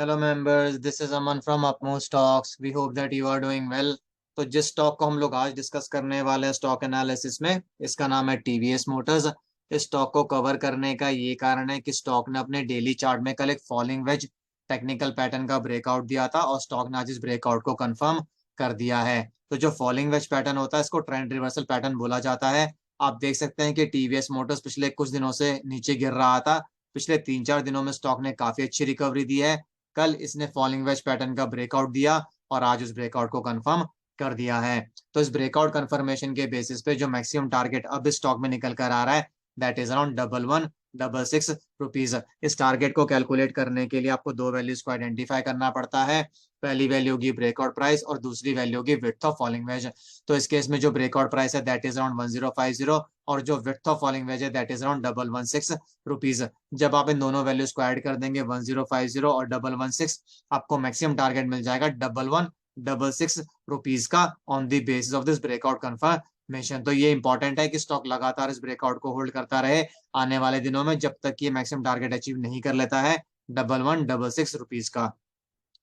Hello members, this is Aman from Apmo stocks. We hope that you are doing well. तो जिस stock को हम लोग आज डिस्कस करने वाले हैं स्टॉक एनालिसिस में, इसका नाम है टीवीएस मोटर्स। इस स्टॉक को कवर करने का ये कारण है कि स्टॉक ने अपने डेली चार्ट में कल एक फॉलिंग वेज टेक्निकल पैटर्न का ब्रेकआउट दिया था और स्टॉक ने आज इस ब्रेकआउट को कंफर्म कर दिया है। तो जो फॉलिंग वेज पैटर्न होता है, इसको ट्रेंड रिवर्सल पैटर्न बोला जाता है। आप देख सकते हैं कि टीवीएस मोटर्स पिछले कुछ दिनों से नीचे गिर रहा था। पिछले 3-4 दिनों में स्टॉक ने काफी अच्छी रिकवरी दी है। कल इसने फॉलिंग वेज पैटर्न का ब्रेकआउट दिया और आज उस ब्रेकआउट को कंफर्म कर दिया है। तो इस ब्रेकआउट कंफर्मेशन के बेसिस पे जो मैक्सिमम टारगेट अब इस स्टॉक में निकल कर आ रहा है, दैट इज अराउंड 1116 रुपीज। इस टारगेट को कैलकुलेट करने के लिए आपको दो वैल्यूज को आइडेंटिफाई करना पड़ता है। पहली वैल्यू होगी ब्रेकआउट प्राइस और दूसरी वैल्यू होगी विड्थ ऑफ फॉलिंग वेज। तो इस केस में जो ब्रेकआउट प्राइस है दैट इज अराउंड 1050 और जो विड्थ ऑफ फॉलिंग वेज है दैट इज अराउंड 1116 रुपीज। जब आप इन दोनों वैल्यूज को ऐड कर देंगे 1050 और 1116, आपको मैक्सिमम टारगेट मिल जाएगा 1116 रुपीज का on the basis of this breakout confirmation. तो ये इंपॉर्टेंट है कि स्टॉक लगातार इस ब्रेकआउट को होल्ड करता रहे आने वाले दिनों में, जब तक ये मैक्सिमम टारगेट अचीव नहीं कर लेता है 1116 रुपीज का।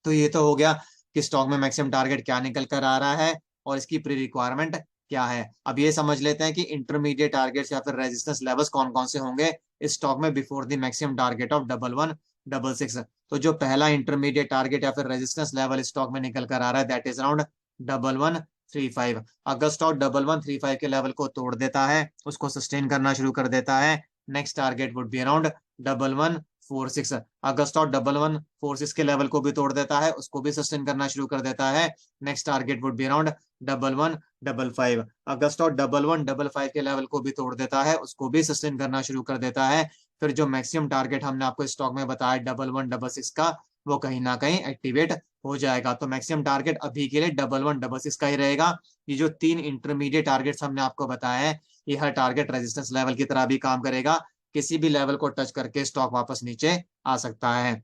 तो ये तो हो गया कि स्टॉक में मैक्सिमम टारगेट क्या निकल कर आ रहा है और इसकी प्री रिक्वायरमेंट क्या है। अब ये समझ लेते हैं कि इंटरमीडिएट टारगेट्स या फिर रेजिस्टेंस लेवल्स कौन कौन से होंगे इस स्टॉक में before the maximum target of 1116। तो जो पहला इंटरमीडिएट टारगेट या फिर रेजिस्टेंस लेवल इस स्टॉक में निकल कर आ रहा है दैट इज अराउंड 1135। अगर स्टॉक 1135 के लेवल को तोड़ देता है, उसको सस्टेन करना शुरू कर देता है, next target would be around 1146। अगर स्टॉक 1146 के लेवल को भी तोड़ देता है, उसको भी सस्टेन करना शुरू कर देता है, next target would be around 1155। अगर स्टॉक 1155 के लेवल को भी तोड़ देता है, उसको भी सस्टेन करना शुरू कर देता है, फिर जो मैक्सिमम टारगेट हमने आपको स्टॉक में बताया 1166 का, वो कहीं ना कहीं एक्टिवेट हो जाएगा। तो मैक्सिमम टारगेट अभी के लिए 1166 का ही रहेगा। ये जो तीन इंटरमीडिएट टारगेट्स हमने आपको बताया है, ये हर टारगेट रेजिस्टेंस लेवल की तरह भी काम करेगा। किसी भी लेवल को टच करके स्टॉक वापस नीचे आ सकता है।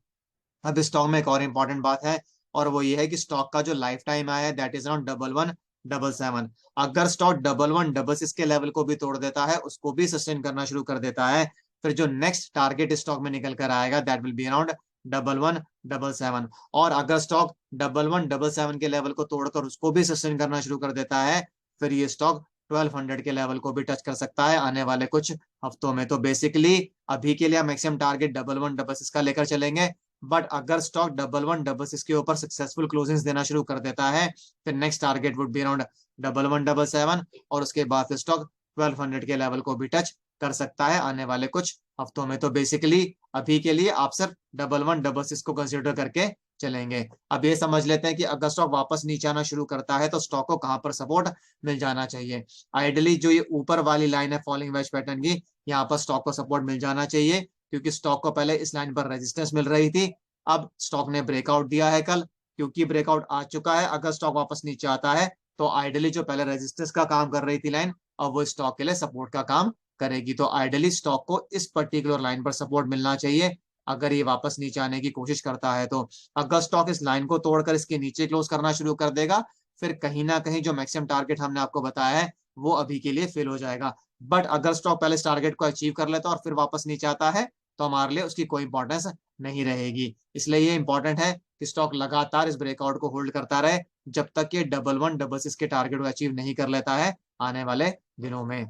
अब स्टॉक में एक और इम्पॉर्टेंट बात है, और वो ये है कि स्टॉक का जो लाइफ टाइम आया है दैट इज अराउंड 1177। अगर स्टॉक 1166 के लेवल को भी तोड़ देता है, उसको भी सस्टेन करना शुरू कर देता है, फिर जो नेक्स्ट टारगेट स्टॉक में निकल कर आएगा दैट विल बी अराउंड 1177। और अगर स्टॉक 1177 के लेवल को तोड़कर उसको भी सस्टेन करना शुरू कर देता है, फिर ये स्टॉक 1200 के लेवल को भी टच कर सकता है आने वाले कुछ हफ्तों में। तो बेसिकली अभी के लिए मैक्सिमम टारगेट 1116 का लेकर चलेंगे। बट अगर स्टॉक 1166 के ऊपर सक्सेसफुल क्लोजिंग्स देना शुरू कर देता है, फिर next target would be around 1177 और उसके बाद फिर स्टॉक 1200 के लेवल को भी टच कर सकता है आने वाले कुछ हफ्तों में। तो बेसिकली अभी के लिए आप सिर्फ 1166 को कंसिडर करके चलेंगे। अब ये समझ लेते हैं कि अगर स्टॉक वापस नीचे आना शुरू करता है तो स्टॉक को कहां पर सपोर्ट मिल जाना चाहिए। आइडियली जो ये ऊपर वाली लाइन है फॉलिंग वेज पैटर्न की, यहाँ पर स्टॉक को सपोर्ट मिल जाना चाहिए, क्योंकि स्टॉक को पहले इस लाइन पर रेजिस्टेंस मिल रही थी। अब स्टॉक ने ब्रेकआउट दिया है कल, क्योंकि ब्रेकआउट आ चुका है, अगर स्टॉक वापस नीचे आता है तो आइडियली जो पहले रेजिस्टेंस का काम कर रही थी लाइन, अब वो स्टॉक के लिए सपोर्ट का काम करेगी। तो आइडियली स्टॉक को इस पर्टिकुलर लाइन पर सपोर्ट मिलना चाहिए अगर ये वापस नीचे आने की कोशिश करता है। तो अगर स्टॉक इस लाइन को तोड़कर इसके नीचे क्लोज करना शुरू कर देगा, फिर कहीं ना कहीं जो मैक्सिमम टारगेट हमने आपको बताया है वो अभी के लिए फेल हो जाएगा। बट अगर स्टॉक पहले इस टारगेट को अचीव कर लेता है और फिर वापस नीचे आता है, तो हमारे लिए उसकी कोई इंपॉर्टेंस नहीं रहेगी। इसलिए ये इंपॉर्टेंट है कि स्टॉक लगातार इस ब्रेकआउट को होल्ड करता रहे जब तक ये 1116 के टारगेट को अचीव नहीं कर लेता है आने वाले दिनों में।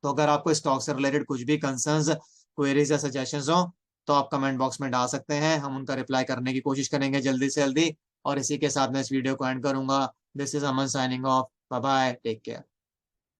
तो अगर आपको स्टॉक से रिलेटेड कुछ भी कंसर्न्स, क्वेरीज या सजेशंस हो, तो आप कमेंट बॉक्स में डाल सकते हैं। हम उनका रिप्लाई करने की कोशिश करेंगे जल्दी से जल्दी। और इसी के साथ मैं इस वीडियो को एंड करूंगा। This is Aman signing off. Bye bye, take care.